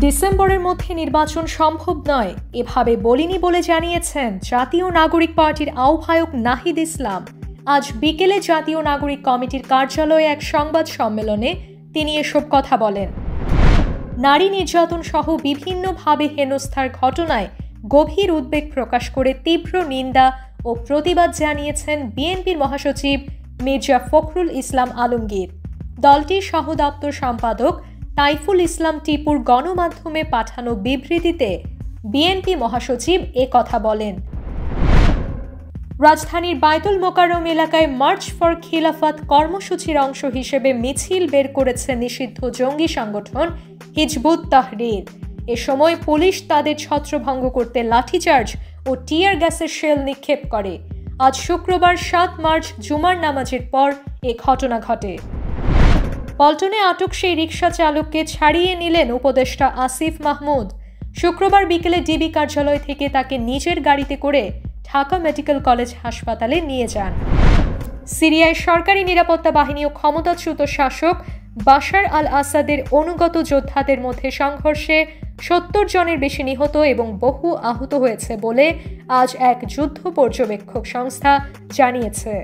ডিসেম্বরের মধ্যে নির্বাচন সম্ভব নয় এভাবে বলিনি বলে জানিয়েছেন জাতীয় নাগরিক পার্টির আহ্বায়ক নাহিদ ইসলাম। আজ বিকেলে জাতীয় নাগরিক কমিটির কার্যালয়ে এক সংবাদ সম্মেলনে তিনি এসব কথা বলেন। নারী নির্যাতন সহ বিভিন্নভাবে হেনস্থার ঘটনায় গভীর উদ্বেগ প্রকাশ করে তীব্র নিন্দা ও প্রতিবাদ জানিয়েছেন বিএনপির মহাসচিব মির্জা ফখরুল ইসলাম আলমগীর। দলটির সহ দপ্তর সম্পাদক তাইফুল ইসলাম টিপুর গণমাধ্যমে পাঠানো বিবৃতিতে বিএনপি মহাসচিব কথা বলেন। রাজধানীর বায়তুল মোকাররম এলাকায় মার্চ ফর খিলাফত কর্মসূচির অংশ হিসেবে মিছিল বের করেছে নিষিদ্ধ জঙ্গি সংগঠন হিজবুত তাহরীর। এ সময় পুলিশ তাদের ছত্রভঙ্গ করতে লাঠিচার্জ ও টিয়ার গ্যাসের শেল নিক্ষেপ করে। আজ শুক্রবার 7 মার্চ জুমার নামাজের পর এ ঘটনা ঘটে। পল্টনে আটক সেই রিকশা চালককে ছাড়িয়ে নিলেন উপদেষ্টা আসিফ মাহমুদ। শুক্রবার বিকেলে ডিবি কার্যালয় থেকে তাকে নিজের গাড়িতে করে ঢাকা মেডিকেল কলেজ হাসপাতালে নিয়ে যান। সিরিয়ায় সরকারি নিরাপত্তা বাহিনী ও ক্ষমতাচ্যুত শাসক বাশার আল আসাদের অনুগত যোদ্ধাদের মধ্যে সংঘর্ষে 70 জনের বেশি নিহত এবং বহু আহত হয়েছে বলে আজ এক যুদ্ধ পর্যবেক্ষক সংস্থা জানিয়েছে।